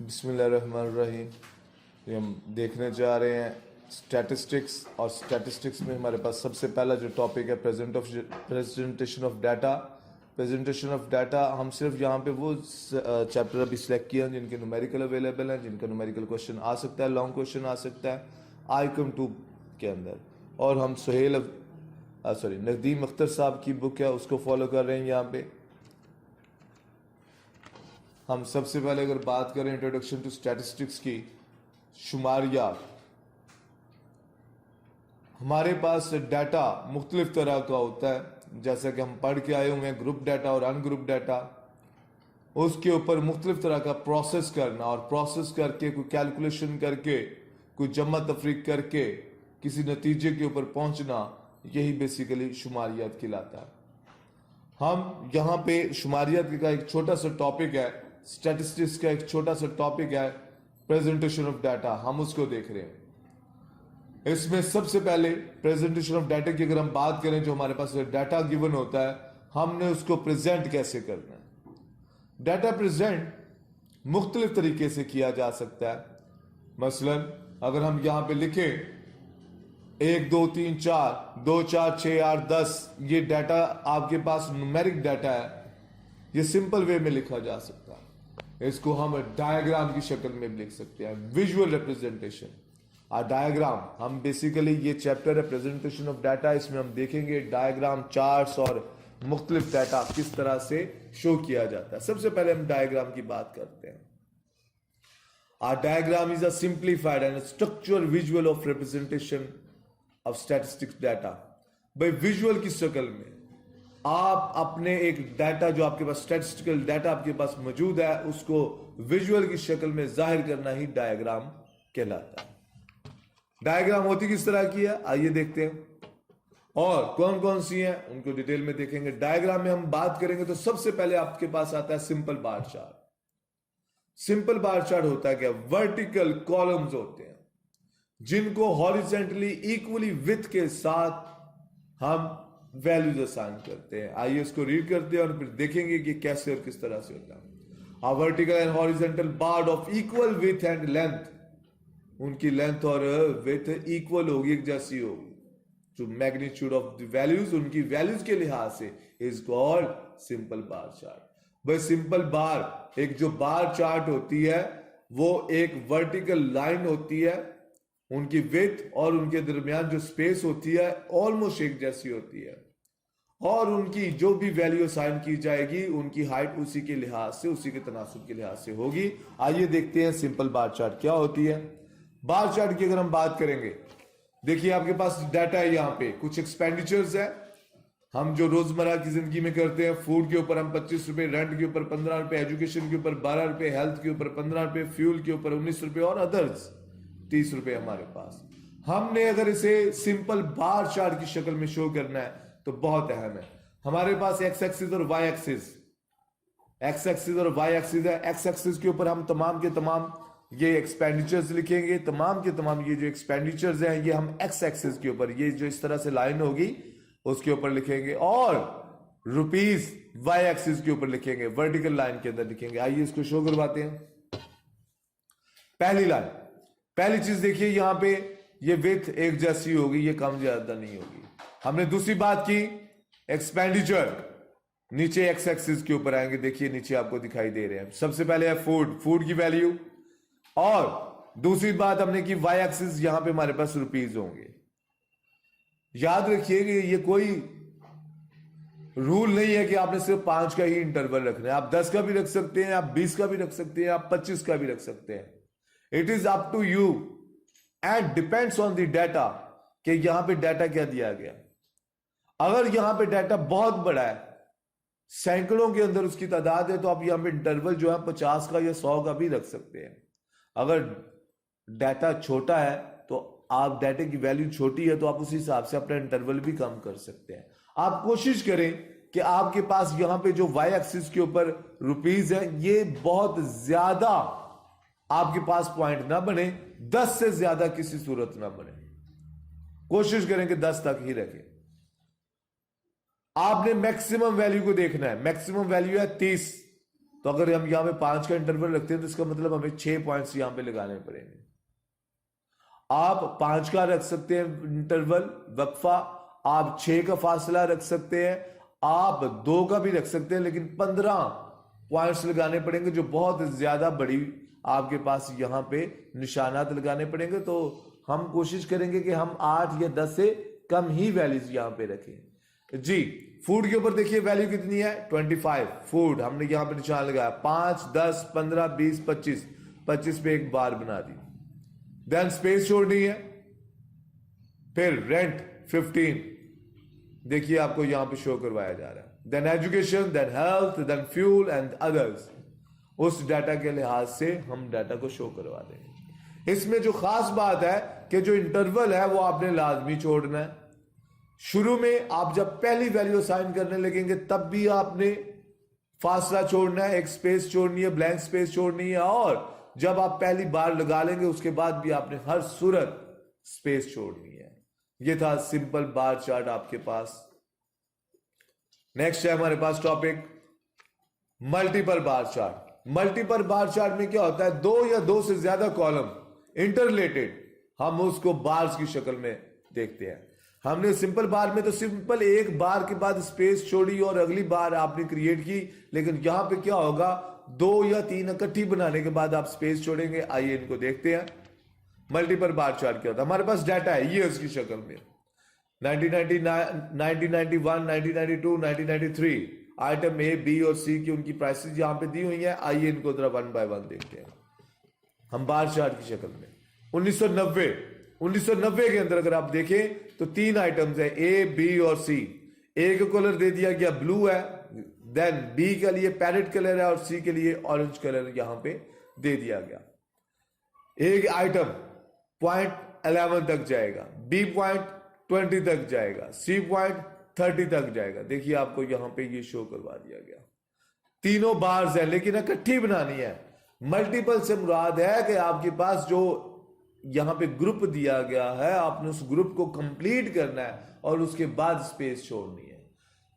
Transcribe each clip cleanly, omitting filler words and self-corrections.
बिस्मिल्लाहिर्रहमानिर्रहीम। ये हम देखने जा रहे हैं स्टैटिस्टिक्स, और स्टैटिस्टिक्स में हमारे पास सबसे पहला जो टॉपिक है presentation of data. Presentation of data हम सिर्फ यहाँ पे वो चैप्टर अभी सिलेक्ट किए हैं जिनके न्यूमेरिकल अवेलेबल हैं, जिनका न्यूमेरिकल क्वेश्चन आ सकता है, लॉन्ग क्वेश्चन आ सकता है आईकम 2 के अंदर। और हम नदीम अख्तर साहब की बुक है उसको फॉलो कर रहे हैं। यहाँ पे हम सबसे पहले अगर बात करें इंट्रोडक्शन टू स्टैटिस्टिक्स की, शुमारियात। हमारे पास डाटा मुख्तलिफ तरह का होता है, जैसा कि हम पढ़ के आए हुए हैं, ग्रुप डाटा और अनग्रुप डाटा। उसके ऊपर मुख्तलिफ तरह का प्रोसेस करना, और प्रोसेस करके कोई कैलकुलेशन करके, कोई जमा तफरीक करके किसी नतीजे के ऊपर पहुंचना, यही बेसिकली शुमारियात कहलाता है। हम यहाँ पे शुमारियात का एक छोटा सा टॉपिक है, स्टैटिस्टिक्स का एक छोटा सा टॉपिक है प्रेजेंटेशन ऑफ डाटा, हम उसको देख रहे हैं। इसमें सबसे पहले प्रेजेंटेशन ऑफ डाटा की अगर हम बात करें, जो हमारे पास डाटा गिवन होता है, हमने उसको प्रेजेंट कैसे करना है। डाटा प्रेजेंट मुख्तलिफ तरीके से किया जा सकता है। मसलन अगर हम यहां पे लिखें 1 2 3 4 2 4 6 8 10, ये डाटा आपके पास न्यूमेरिक डाटा है, ये सिंपल वे में लिखा जा सकता है। इसको हम डायग्राम की शक्ल में लिख सकते हैं, विजुअल रिप्रेजेंटेशन। डायग्राम हम बेसिकली, ये चैप्टर है प्रेजेंटेशन ऑफ डाटा, इसमें हम देखेंगे डायग्राम, चार्ट्स और मुख्तलिफ डाटा किस तरह से शो किया जाता है। सबसे पहले हम डायग्राम की बात करते हैं। Diagram is a simplified and structural visual of representation of statistics data. भाई विजुअल की शक्ल में आप अपने एक डाटा, जो आपके पास स्टैटिस्टिकल डाटा आपके पास मौजूद है, उसको विजुअल की शक्ल में जाहिर करना ही डायग्राम कहलाता है। डायग्राम होती किस तरह की है, आइए देखते हैं, और कौन कौन सी हैं उनको डिटेल में देखेंगे। डायग्राम में हम बात करेंगे तो सबसे पहले आपके पास आता है simple bar chart. Simple bar chart होता है क्या, वर्टिकल कॉलम्स होते हैं जिनको हॉरिजेंटली इक्वली विड्थ के साथ हम वैल्यूज असाइन करते हैं। आइए इसको रीड करते हैं और फिर देखेंगे कि कैसे और किस तरह से होता है। A vertical and horizontal bar of equal width and length, उनकी लेंथ और विड्थ इक्वल होगी, एक जैसी होगी। जो मैग्नीट्यूड ऑफ द वैल्यूज, उनकी वैल्यूज के लिहाज से is called simple bar chart. भाई सिंपल बार, एक जो बार चार्ट होती है वो एक वर्टिकल लाइन होती है, उनकी विड्थ और उनके दरमियान जो स्पेस होती है ऑलमोस्ट एक जैसी होती है, और उनकी जो भी वैल्यू असाइन की जाएगी उनकी हाइट उसी के लिहाज से, उसी के तनासुब के लिहाज से होगी। आइए देखते हैं सिंपल बार चार्ट क्या होती है। बार चार्ट की अगर हम बात करेंगे, देखिए आपके पास डाटा है, यहाँ पे कुछ एक्सपेंडिचर्स है हम जो रोजमर्रा की जिंदगी में करते हैं। फूड के ऊपर हम 25 रुपए, रेंट के ऊपर 15 रुपए, एजुकेशन के ऊपर 12 रुपए, हेल्थ के ऊपर 15 रुपए, फ्यूल के ऊपर 19 रुपए और अदर्स 30 रुपए हमारे पास। हमने अगर इसे सिंपल बार चार्ट की शक्ल में शो करना है तो बहुत अहम है। हमारे पास एक्स एक्सिस और वाई एक्सिस, एक्स एक्सिस और वाई एक्सिस है। एक्स एक्सिस के ऊपर हम तमाम के तमाम ये एक्सपेंडिचर्स लिखेंगे, तमाम के तमाम ये जो एक्सपेंडिचर्स हैं ये हम एक्स एक्सिस के ऊपर, ये जो इस तरह से लाइन होगी उसके ऊपर लिखेंगे, और रुपीस वाई एक्सिस के ऊपर लिखेंगे, वर्टिकल लाइन के अंदर लिखेंगे। आइए इसको शो करवाते हैं। पहली लाइन, पहली चीज देखिए, यहां पे ये विड्थ एक जैसी होगी, ये कम ज्यादा नहीं होगी। हमने दूसरी बात की, एक्सपेंडिचर नीचे एक्स एक्सिस के ऊपर आएंगे, देखिए नीचे आपको दिखाई दे रहे हैं। सबसे पहले है फूड, फूड की वैल्यू, और दूसरी बात हमने की वाई एक्सिस, यहां पे हमारे पास रुपीस होंगे। याद रखिएगा ये कोई रूल नहीं है कि आपने सिर्फ 5 का ही इंटरवल रखना है, आप 10 का भी रख सकते हैं, आप 20 का भी रख सकते हैं, आप 25 का भी रख सकते हैं। It is up to you and depends on the data कि यहां पे डाटा क्या दिया गया। अगर यहां पे डाटा बहुत बड़ा है, सैकड़ों के अंदर उसकी तादाद है, तो आप यहां पे इंटरवल जो है 50 का या 100 का भी रख सकते हैं। अगर डाटा छोटा है तो आप, डाटा की वैल्यू छोटी है तो आप उसी हिसाब से अपना इंटरवल भी कम कर सकते हैं। आप कोशिश करें कि आपके पास यहां पे जो वाई एक्सिस के ऊपर रुपीस है ये बहुत ज्यादा आपके पास पॉइंट ना बने, 10 से ज्यादा किसी सूरत ना बने। कोशिश करें कि 10 तक ही रखें। आपने मैक्सिमम वैल्यू को देखना है, मैक्सिमम वैल्यू है 30, तो अगर हम यहाँ पे 5 का इंटरवल रखते हैं तो इसका मतलब हमें 6 पॉइंट्स यहाँ पे लगाने पड़ेंगे। आप 5 का रख सकते हैं इंटरवल वक्फा, आप 6 का फासला रख सकते हैं, आप 2 का भी रख सकते हैं, लेकिन 15 पॉइंट्स लगाने पड़ेंगे जो बहुत ज्यादा बड़ी आपके पास यहाँ पे निशानात लगाने पड़ेंगे। तो हम कोशिश करेंगे कि हम 8 या 10 से कम ही वैल्यूज यहाँ पे रखें। जी फूड के ऊपर देखिए वैल्यू कितनी है 25। फूड हमने यहाँ पे निशान लगाया 5, 10, 15, 20, 25, 25 पे एक बार बना दी। देन स्पेस छोड़नी है, फिर रेंट 15 देखिए आपको यहां पे शो करवाया जा रहा है। Then education, then health, then fuel and others. उस डाटा के लिहाज से हम डाटा को शो करवा देंगे। इसमें जो खास बात है कि जो इंटरवल है वो आपने लाजमी छोड़ना है। शुरू में आप जब पहली वैल्यू असाइन करने लगेंगे तब भी आपने फासला छोड़ना है, एक स्पेस छोड़नी है, ब्लैंक स्पेस छोड़नी है, और जब आप पहली बार लगा लेंगे उसके बाद भी आपने हर सूरत स्पेस छोड़नी है। ये था सिंपल बार चार्ट आपके पास। नेक्स्ट है हमारे पास topic multiple bar chart. Multiple bar chart में क्या होता है, 2 या 2 से ज्यादा कॉलम इंटररिलेटेड, हम उसको बार्स की शक्ल में देखते हैं। हमने सिंपल बार में तो सिंपल एक बार के बाद स्पेस छोड़ी और अगली बार आपने क्रिएट की, लेकिन यहां पे क्या होगा, 2 या 3 इकट्ठी बनाने के बाद आप स्पेस छोड़ेंगे। आइए इनको देखते हैं। मल्टीपल बार चार्ट क्या होता है। हमारे पास डाटा है ईयर्स की शक्ल में 1999, 1991, 1992, 1993। आइटम ए, बी और सी की उनकी प्राइसेस यहां पे दी हुई हैं। आइए इनको जरा 1 बाय 1 देखते हैं हम बार चार्ट की शक्ल में। 1990 के अंदर अगर आप देखें तो 3 आइटम्स है ए, बी और सी। ए का कलर दे दिया गया ब्लू है, देन बी के लिए पैरेट कलर है और सी के लिए ऑरेंज कलर यहां पे दे दिया गया। एक आइटम पॉइंट 11 तक जाएगा, बी पॉइंट 20 तक जाएगा, सी पॉइंट 30 तक जाएगा। देखिए आपको यहां पे ये शो करवा दिया गया। तीनों बार्स है लेकिन इकट्ठी बनानी है। मल्टीपल से मुराद है कि आपके पास जो यहां पे ग्रुप दिया गया है आपने उस ग्रुप को कंप्लीट करना है और उसके बाद स्पेस छोड़नी है।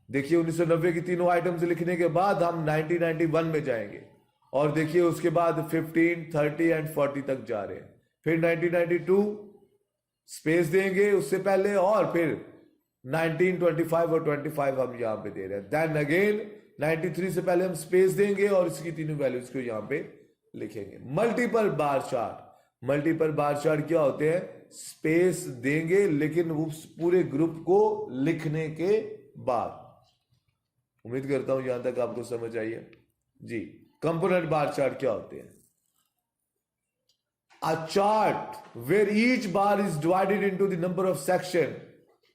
देखिए 1990 की तीनों आइटम्स लिखने के बाद हम 1991 में जाएंगे और देखिए उसके बाद 15, 30 एंड 40 तक जा रहे हैं। फिर 1992 स्पेस देंगे उससे पहले, और फिर 19, 25 और 25 हम यहां पे दे रहे हैं। देन अगेन 93 से पहले हम स्पेस देंगे और इसकी तीनों वैल्यूज को यहां पे लिखेंगे। Multiple bar chart, multiple bar chart क्या होते हैं, स्पेस देंगे लेकिन उस पूरे ग्रुप को लिखने के बाद। उम्मीद करता हूं यहां तक आपको समझ आई है जी। कंपोनेंट बार चार्ट क्या होते हैं, a chart where each bar is divided into the number of section।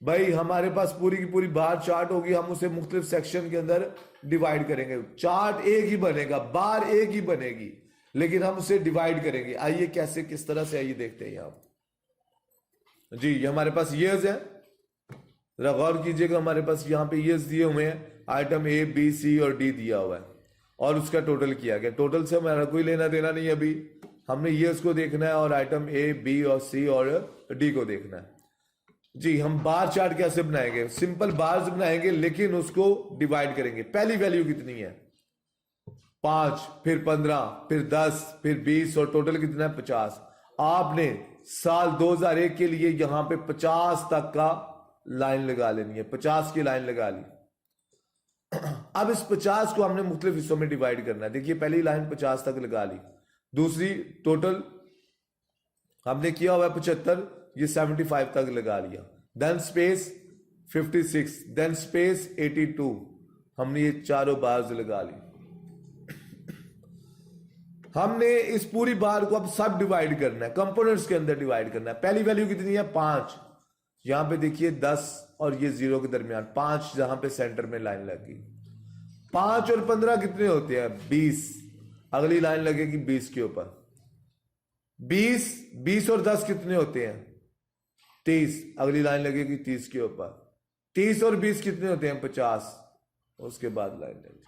भाई हमारे पास पूरी की पूरी बार चार्ट होगी, हम उसे मुख्तलिफ सेक्शन के अंदर डिवाइड करेंगे। चार्ट एक ही बनेगा, बार एक ही बनेगी, लेकिन हम उसे डिवाइड करेंगे। आइए कैसे, किस तरह से, आइए देखते हैं यहां जी। ये हमारे पास ईयर्स है, जरा गौर कीजिएगा। हमारे पास यहां पे ईयर्स दिए हुए हैं, आइटम ए, बी, सी और डी दिया हुआ है और उसका टोटल किया गया। टोटल से हमारा कोई लेना देना नहीं है, अभी हमने ईयर्स को देखना है और आइटम ए, बी और सी और डी को देखना है जी। हम बार चार्ट कैसे बनाएंगे, सिंपल बार्स बनाएंगे लेकिन उसको डिवाइड करेंगे। पहली वैल्यू कितनी है 5, फिर 15, फिर 10, फिर 20 और टोटल कितना है 50। आपने साल 2001 के लिए यहां पे 50 तक का लाइन लगा लेनी है, 50 की लाइन लगा ली। अब इस 50 को हमने मुख्तलिफ हिस्सों में डिवाइड करना है। देखिए पहली लाइन 50 तक लगा ली, दूसरी टोटल हमने किया हुआ है 75, ये 75 तक लगा लिया। देन स्पेस 56, देन स्पेस 82, हमने ये चारों बार्स लगा ली। हमने इस पूरी बार को अब सब डिवाइड करना है, कंपोनेंट्स के अंदर डिवाइड करना है। पहली वैल्यू कितनी है 5, यहां पे देखिए 10 और ये 0 के दरमियान 5, जहां पे सेंटर में लाइन लगी। 5 और 15 कितने होते हैं 20, अगली लाइन लगेगी 20 के ऊपर। 20 और 10 कितने होते हैं 30, अगली लाइन लगेगी 30 के ऊपर। 30 और 20 कितने होते हैं 50, उसके बाद लाइन लगेगी।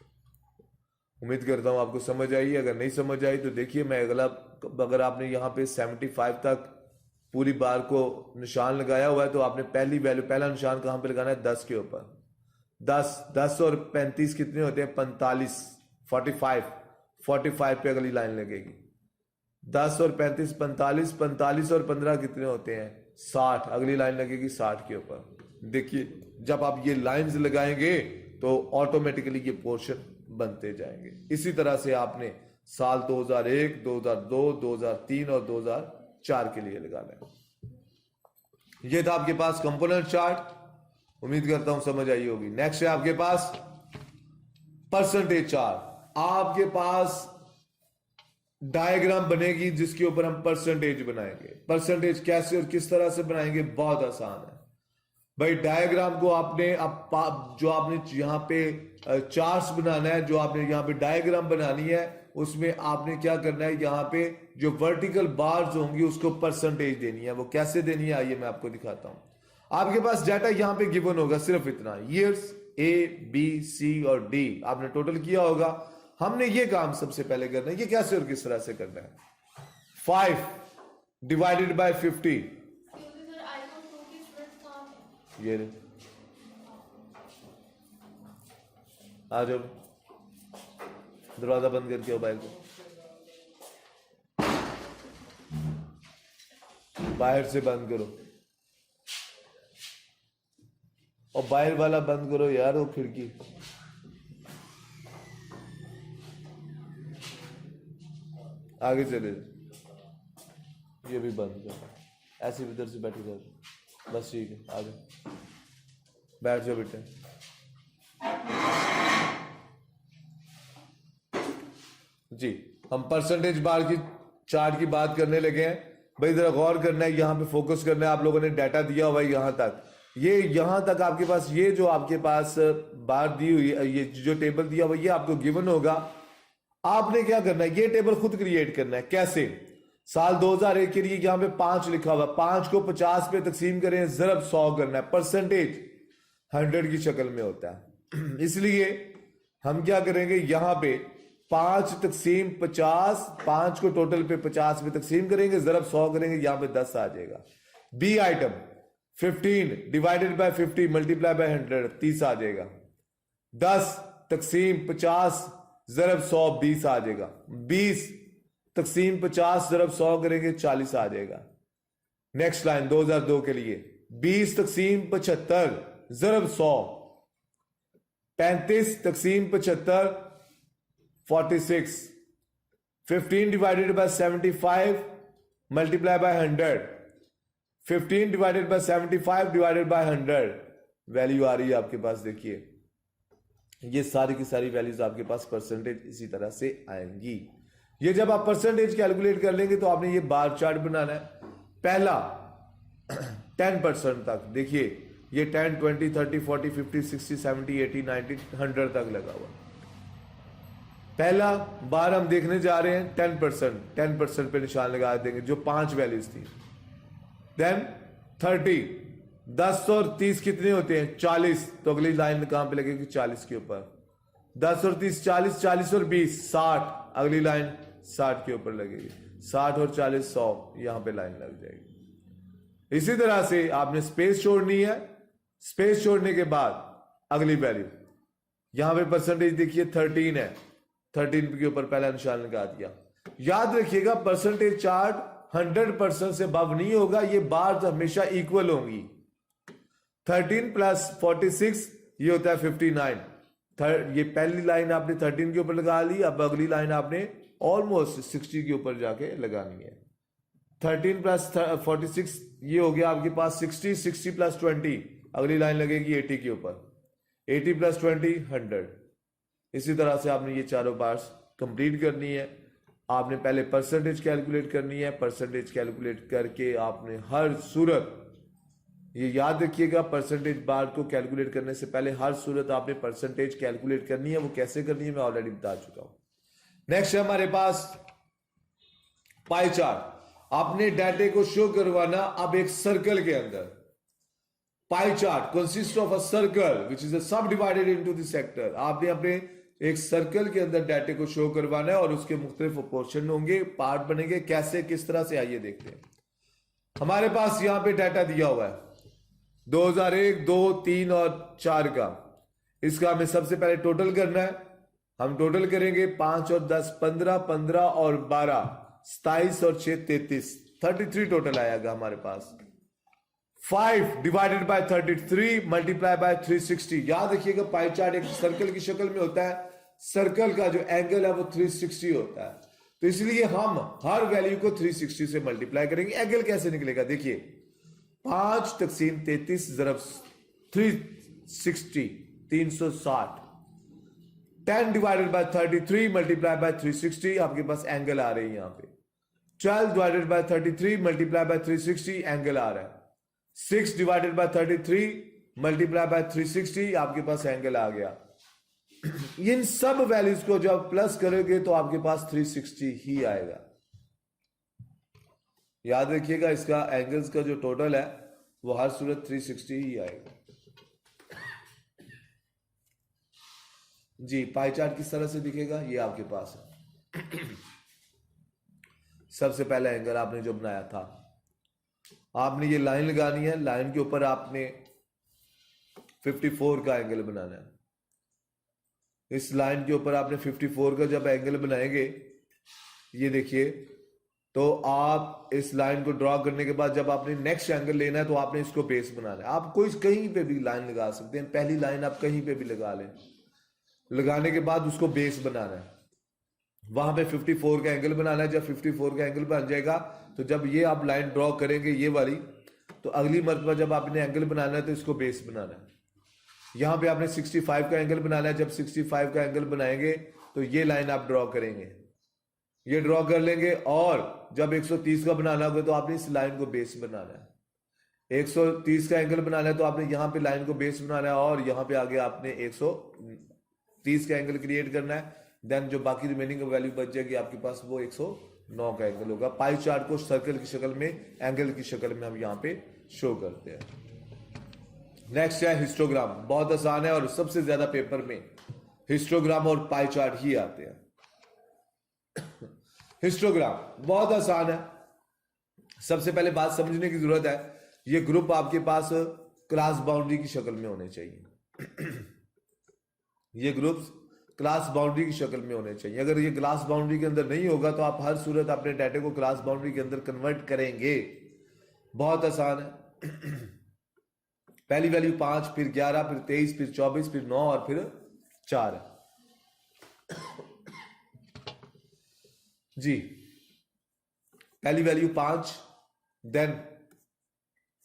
उम्मीद करता हूं आपको समझ आई। अगर नहीं समझ आई तो देखिए मैं अगला, अगर आपने यहां पे 75 तक पूरी बार को निशान लगाया हुआ है तो आपने पहली वैल्यू, पहला निशान कहां पे लगाना है 10 के ऊपर। 10 और 35 कितने होते हैं 45, 45 45 पे अगली लाइन लगेगी। 10 और 35 45, 45 और 15 कितने होते हैं 60, अगली लाइन लगेगी 60 के ऊपर। देखिए जब आप ये लाइंस लगाएंगे तो ऑटोमेटिकली ये पोर्शन बनते जाएंगे। इसी तरह से आपने साल 2001, 2002, 2003 और 2004 के लिए लगाना है। ये था आपके पास कंपोनेंट चार्ट, उम्मीद करता हूं समझ आई होगी। नेक्स्ट है आपके पास परसेंटेज चार्ट। आपके पास डायग्राम बनेगी जिसके ऊपर हम परसेंटेज बनाएंगे। परसेंटेज कैसे और किस तरह से बनाएंगे, बहुत आसान है भाई। डायग्राम को आपने जो आपने यहां पे चार्ट्स बनाना है, जो आपने यहां पे डायग्राम बनानी है, उसमें आपने क्या करना है, यहां पे जो वर्टिकल बार्स होंगी उसको परसेंटेज देनी है। वो कैसे देनी है आइए मैं आपको दिखाता हूं। आपके पास डाटा यहां पे गिवन होगा सिर्फ इतना, ईयर्स A, B, C और D आपने टोटल किया होगा। हमने ये काम सबसे पहले करना है। ये कैसे और किस तरह से करना है, 5 डिवाइडेड बाय 50। ये आ जाओ, दरवाजा बंद करके आओ, बाइक को बाहर से बंद करो और बाहर वाला बंद करो यार, वो खिड़की। आगे चले, ये भी बंद करो, ऐसे इधर से बैठ जाओ, बस ठीक है, आ जाओ बैठ जाओ बेटे। जी हम परसेंटेज बार की चार्ट की बात करने लगे हैं भाई। जरा गौर करना है, यहां पे फोकस करना है। आप लोगों ने डाटा दिया हुआ है यहां तक, ये यहां तक आपके पास ये जो आपके पास बार दी हुई है, ये जो टेबल दिया हुआ ये आपको गिवन होगा। आपने क्या करना है, ये टेबल खुद क्रिएट करना है। कैसे, साल 2001 के लिए यहां पे 5 लिखा हुआ, 5 को 50 पे तकसीम करें, ज़रब 100 करना है। परसेंटेज 100 की शक्ल में होता है, इसलिए हम क्या करेंगे, यहां पे 5 तकसीम 50, 5 को टोटल पे 50 पे तकसीम करेंगे, ज़रब 100 करेंगे, यहां पे 10 आ जाएगा। B item 15 divided by 50 multiply by 100, 30 आ जाएगा। 10 तकसीम 50 ज़रब 100, 20 आ जाएगा। 20 तकसीम 50 ज़रब 100 करेंगे, 40 आ जाएगा। नेक्स्ट लाइन 2002 के लिए 20 तकसीम 75 ज़रब 100, 35 तकसीम 75 46, 15 divided by 75 multiply by 100, 15 divided by 75 divided by 100, value आ रही है आपके पास। देखिए ये सारी की सारी वैल्यूज आपके पास परसेंटेज इसी तरह से आएंगी। ये जब आप परसेंटेज कैलकुलेट कर लेंगे तो आपने ये बार चार्ट बनाना है। पहला 10% तक, देखिए ये 10, 20, 30, 40, 50, 60, 70, 80, 90, 100 तक लगा हुआ। पहला बार हम देखने जा रहे हैं 10%, 10% पे निशान लगा देंगे जो 5 वैल्यूज थी। देन 30, 10 और 30 कितने होते हैं 40, तो अगली लाइन कहां पे लगेगी 40 के ऊपर। 10 और 30 40, 40 और 20 60, अगली लाइन 60 के ऊपर लगेगी। 60 और 40 100, यहां पे लाइन लग जाएगी। इसी तरह से आपने स्पेस छोड़नी है। स्पेस छोड़ने के बाद अगली वैल्यू, यहां पे परसेंटेज देखिए 13 है, 13 के ऊपर पहला निशान लगा दिया। याद रखिएगा परसेंटेज चार्ट 100% से अबव नहीं होगा, ये बार हमेशा इक्वल होंगी। 13 प्लस 46 ये होता है 59। ये पहली लाइन आपने 13 के ऊपर लगा ली, अब अगली लाइन आपने ऑलमोस्ट 60 के ऊपर जाके लगानी है। 13 प्लस 46 ये हो गया आपके पास 60, 60 प्लस 20 अगली लाइन लगेगी 80 के ऊपर, 80 प्लस 20 100। इसी तरह से आपने ये चारों बार्स कंप्लीट करनी है। आपने पहले परसेंटेज कैलकुलेट करनी है, परसेंटेज कैलकुलेट करके आपने हर सूरत, ये याद रखिएगा, परसेंटेज बार को कैलकुलेट करने से पहले हर सूरत आपने परसेंटेज कैलकुलेट करनी है। वो कैसे करनी है मैं ऑलरेडी बता चुका हूं। नेक्स्ट है हमारे पास पाई चार्ट। आपने डाटे को शो करवाना अब एक सर्कल के अंदर। Pie chart consist of a circle which is सब डिवाइडेड इनटू द सेक्टर। आपने अपने एक सर्कल के अंदर डाटे को शो करवाना है और उसके मुख्तलिफ पोर्शन होंगे, पार्ट बनेंगे। कैसे, किस तरह से, आइए देखते हैं। हमारे पास यहां पे डाटा दिया हुआ है 2001, 2, 3 और 4 का। इसका हमें सबसे पहले टोटल करना है। हम टोटल करेंगे 5 और 10 15, 15 और 12 27 और 6 33, 33 टोटल आएगा हमारे पास। 5 डिवाइडेड बाय 33 मल्टीप्लाई बाय 360। याद रखिएगा पाई चार्ट एक सर्कल की शक्ल में होता है, सर्कल का जो एंगल है वो 360 होता है, तो इसलिए हम हर वैल्यू को 360 से मल्टीप्लाई करेंगे। एंगल कैसे निकलेगा, देखिए 5 तकसीम 33 ज़रब 360 360, 10 डिवाइडेड बाय 33 मल्टीप्लाई बाय 360, आपके पास एंगल आ रही है यहां पे। 12 divided by 33 multiply by 360, angle आ रहा है। 6 डिवाइडेड बाय 33 मल्टीप्लाई बाय 360, आपके पास एंगल आ गया। इन सब वैल्यूज को जब प्लस करोगे तो आपके पास 360 ही आएगा। याद रखिएगा इसका एंगल्स का जो टोटल है वो हर सूरत 360 ही आएगा। जी, पाई चार्ट किस तरह से दिखेगा, ये आपके पास है। सबसे पहला एंगल आपने जो बनाया था, आपने ये लाइन लगानी है, लाइन के ऊपर आपने 54 का एंगल बनाना है। इस लाइन के ऊपर आपने 54 का जब एंगल बनाएंगे, ये देखिए, तो आप इस लाइन को ड्रॉ करने के बाद जब आपने नेक्स्ट एंगल लेना है तो आपने इसको बेस बनाना है। आप कोई कहीं पे भी लाइन लगा सकते हैं, पहली लाइन आप कहीं पे भी लगा लें, लगाने के बाद उसको बेस बनाना है, वहां पे 54 का एंगल बनाना है। जब 54 का एंगल बन जाएगा तो जब ये आप लाइन ड्रॉ करेंगे ये वाली, तो अगली मरतबा जब आपने एंगल बनाना है तो इसको बेस बनाना है। यहां पे आपने 65 का एंगल बनाना है, जब 65 का एंगल बनाएंगे तो ये लाइन आप ड्रॉ करेंगे, ये ड्रॉ कर लेंगे, और जब 130 का बनाना होगा तो आपने इस लाइन को बेस बनाना है। 130 का एंगल बनाना है तो आपने यहां पे लाइन को बेस बनाना है, और यहां पे आगे आपने 130 का एंगल क्रिएट करना है। देन जो बाकी रिमेनिंग वैल्यू बच जाएगी आपके पास वो 109 का एंगल होगा। पाई चार्ट को सर्कल की शक्ल में, एंगल की शक्ल में हम यहां पे शो करते हैं। नेक्स्ट है हिस्टोग्राम। बहुत आसान है और सबसे ज्यादा पेपर में हिस्टोग्राम और पाई चार्ट ही आते हैं। हिस्टोग्राम बहुत आसान है। सबसे पहले बात समझने की जरूरत है, ये ग्रुप आपके पास क्लास बाउंड्री की शक्ल में होने चाहिए। ये ग्रुप्स क्लास बाउंड्री की शक्ल में होने चाहिए। अगर ये क्लास बाउंड्री के अंदर नहीं होगा तो आप हर सूरत अपने डाटा को क्लास बाउंड्री के अंदर कन्वर्ट करेंगे। बहुत आसान है। पहली वैल्यू 5, फिर 11, फिर 23, फिर 24, फिर 9 और फिर 4 है। जी, पहली वैल्यू 5, देन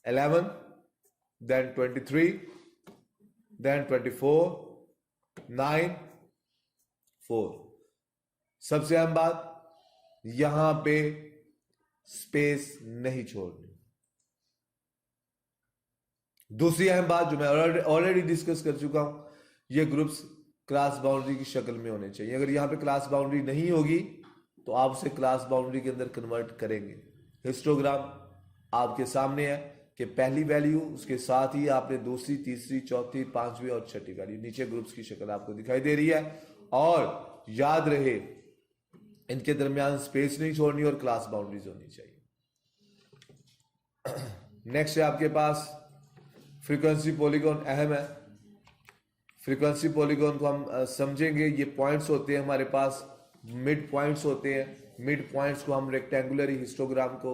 11, देन 23, देन 24, 9, 4। सबसे अहम बात, यहां पे स्पेस नहीं छोड़नी। दूसरी अहम बात जो मैं ऑलरेडी डिस्कस कर चुका हूं, ये ग्रुप्स क्लास बाउंड्री की शक्ल में होने चाहिए। अगर यहां पे क्लास बाउंड्री नहीं होगी तो आप उसे क्लास बाउंड्री के अंदर कन्वर्ट करेंगे। हिस्टोग्राम आपके सामने है कि पहली वैल्यू, उसके साथ ही आपने दूसरी, तीसरी, चौथी, पांचवी और छठी वैल्यू, नीचे ग्रुप्स की शक्ल आपको दिखाई दे रही है। और याद रहे, इनके दरमियान स्पेस नहीं छोड़नी और क्लास बाउंड्रीज होनी चाहिए। नेक्स्ट है आपके पास फ्रीक्वेंसी पॉलीगॉन। अहम है, फ्रीक्वेंसी पॉलीगॉन को हम समझेंगे। ये पॉइंट्स होते हैं हमारे पास, मिड पॉइंट्स होते हैं। मिड पॉइंट्स को हम रेक्टेंगुलर हिस्टोग्राम को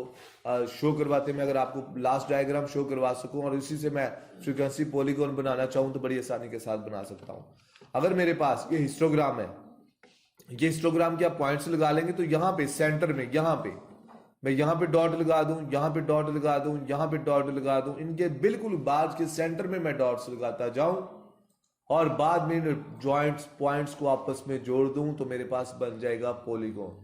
शो करवाते हैं। मैं अगर आपको लास्ट डायग्राम शो करवा सकूं और इसी से मैं फ्रीक्वेंसी पॉलीगॉन बनाना चाहूं तो बड़ी आसानी के साथ बना सकता हूं। अगर मेरे पास ये हिस्टोग्राम है, ये हिस्टोग्राम के आप पॉइंट्स लगा लेंगे तो यहां पे सेंटर में, यहां पे मैं यहां पे डॉट लगा दूं, यहां पे डॉट लगा दूं, यहां पे डॉट लगा दूं, इनके बिल्कुल बाद के सेंटर में मैं डॉट्स लगाता जाऊं और बाद में जॉइंट्स पॉइंट्स को आपस में जोड़ दूं तो मेरे पास बन जाएगा पॉलीगॉन।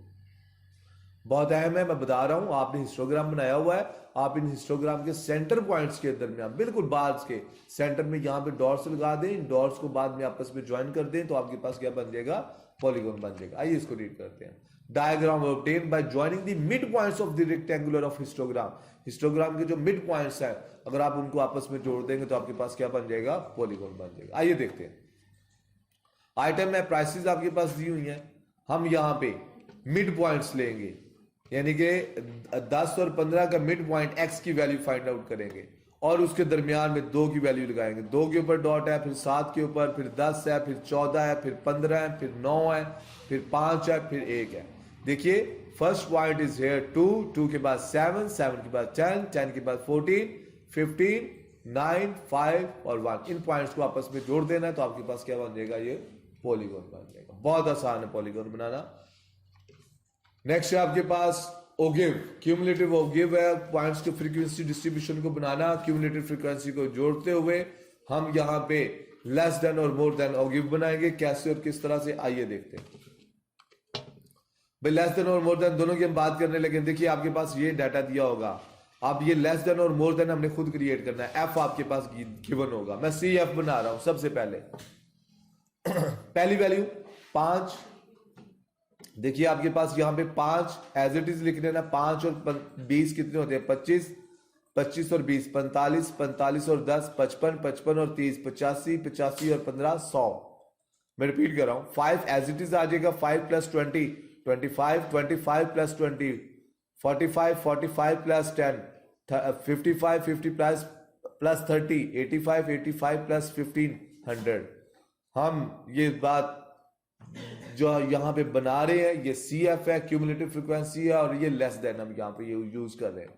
बहुत अहम है, मैं बता रहा हूं। आपने हिस्टोग्राम बनाया हुआ है, आप इन हिस्टोग्राम के सेंटर पॉइंट्स के दरमियान बिल्कुल बाद के सेंटर में यहां पे डॉट्स लगा दें, इन डॉट्स को बाद में आपस में ज्वाइन कर दें तो आपके पास क्या बन जाएगा, पॉलीगॉन बन जाएगा। आइए इसको रीड करते हैं। Diagram obtain by joining the mid points of the rectangular of histogram. Histogram के जो मिड पॉइंट्स हैं, अगर आप उनको आपस में जोड़ देंगे तो आपके पास क्या बन जाएगा, पॉलीगॉन बन जाएगा। आइए देखते हैं। आइटम में प्राइसेस आपके पास दी हुई हैं, हम यहां पे मिड पॉइंट्स लेंगे, यानी कि 10 और 15 का मिड पॉइंट एक्स की वैल्यू फाइंड आउट करेंगे और उसके दरमियान में 2 की वैल्यू लगाएंगे। 2 के ऊपर डॉट है, फिर 7 के ऊपर, फिर 10 है, फिर 14 है, फिर 15 है, फिर 9 है, फिर 5 है, फिर 1 है। देखिए फर्स्ट पॉइंट इज हेयर 2, 2 के बाद 7, 7 के बाद 10, 10 के बाद 14, 15, 9, 5 और 1। इन पॉइंट्स को आपस में जोड़ देना है तो आपके पास क्या बन जाएगा, ये पॉलीगॉन बन जाएगा। बहुत आसान है पॉलीगॉन बनाना। नेक्स्ट है आपके पास ओगिव, क्यूमुलेटिव ओगिव है पॉइंट्स के फ्रीक्वेंसी डिस्ट्रीब्यूशन को बनाना। क्यूमुलेटिव फ्रीक्वेंसी को जोड़ते हुए हम यहां पे लेस देन और मोर देन ओगिव बनाएंगे। कैसे और किस तरह से, आइए देखते हैं। भाई लेस देन और मोर देन दोनों की हम बात करने लगे। देखिए आपके पास ये डाटा दिया होगा, अब ये लेस देन और मोर देन हमने खुद क्रिएट करना है। एफ आपके पास गिवन होगा, मैं सी एफ बना रहा हूं। सबसे पहले पहली वैल्यू 5, देखिए आपके पास यहां पे 5 एज इट इज लिख लेना। 5 और 20 कितने होते हैं, 25, 25 और 20 45, 45 और 10 55, 55 और 30 85, 85 और 15 100। मैं रिपीट कर रहा हूं, 5 एज इट इज आ जाएगा, 5 plus 20 25, 25 plus 20 45, 45 plus 10 55, 50 plus 30 85, 85 plus 15 100। हम ये बात जो यहाँ पे बना रहे हैं ये सी एफ है, क्यूमुलेटिव फ्रीक्वेंसी है, और ये लेस देन हम यहाँ पे यूज कर रहे हैं।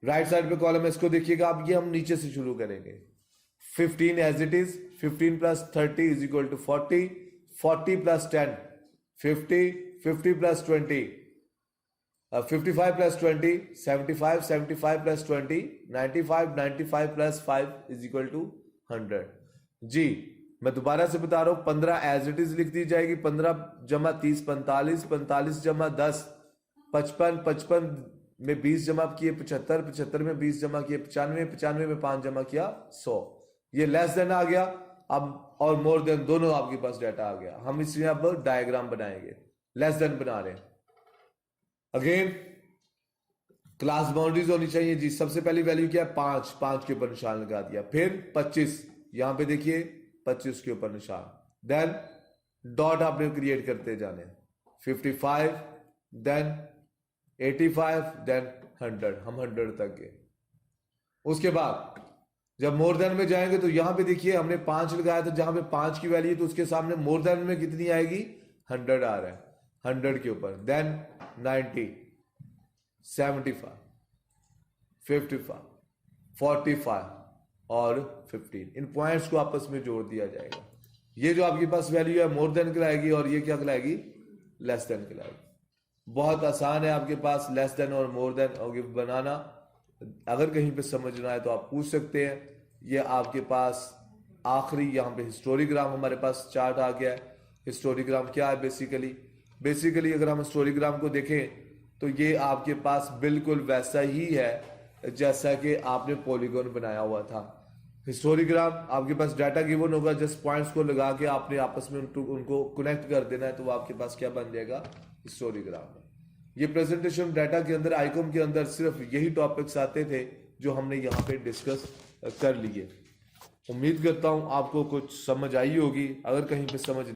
राइट साइड पे कॉलम है, इसको देखिएगा आप। ये हम नीचे से शुरू करेंगे। 15 as it is, 15 plus 30 is equal to 40, 40 plus 10 50, 50 plus 20 55 plus 20 75, 75 plus 20 95, 95 plus 5 is equal to 100। जी मैं दोबारा से बता रहा हूं, 15 एज इट इज लिख दी जाएगी। 15 जमा 30 45, 45 जमा 10 55, 55 में 20 जमा किए 75, 75 में 20 जमा किए 95, 95 में 5 जमा किया 100। ये लेस देन आ गया। अब और मोर देन दोनों आपके पास डाटा आ गया। हम इसलिए अब डायग्राम बनाएंगे, लेस देन बना रहे हैं। अगेन क्लास बाउंड्रीज होनी चाहिए जी। सबसे पहली वैल्यू क्या है, 5, 5 के ऊपर निशान लगा दिया। फिर 25, यहां पे देखिए 25 के ऊपर निशान। देन डॉट आपने क्रिएट करते जाने। 55, देन 85, देन 100। हम 100 तक गए। उसके बाद जब मोर देन में जाएंगे तो यहां पे देखिए हमने 5 लगाया था, जहां पे 5 की वैल्यू तो उसके सामने मोर देन में कितनी आएगी, 100 आ रहा है। 100 के ऊपर, देन 90, 75, 55, 45 और 15। इन पॉइंट्स को आपस में जोड़ दिया जाएगा। ये जो आपके पास वैल्यू है मोर देन कहलाएगी, और ये क्या कहलाएगी, लेस देन कहलाएगी। बहुत आसान है आपके पास लेस देन और मोर देन बनाना। अगर कहीं पे समझना है तो आप पूछ सकते हैं। ये आपके पास आखिरी यहाँ पे हिस्टोरीग्राम हमारे पास चार्ट आ गया है। हिस्टोरीग्राम क्या है, बेसिकली अगर हम हिस्टोरीग्राम को देखें तो ये आपके पास बिल्कुल वैसा ही है जैसा कि आपने पॉलीगॉन बनाया हुआ था। हिस्टोरीग्राम आपके पास डाटा गिवन होगा, जस्ट पॉइंट्स को लगा के आपने आपस में उनको कनेक्ट कर देना है, तो वो आपके पास क्या बन जाएगा, हिस्टोरीग्राम। ये प्रेजेंटेशन डाटा के अंदर, आइकॉन के अंदर सिर्फ यही टॉपिक्स आते थे जो हमने यहाँ पे डिस्कस कर लिए। उम्मीद करता हूँ आपको कुछ समझ आई होगी। अगर कहीं पे समझ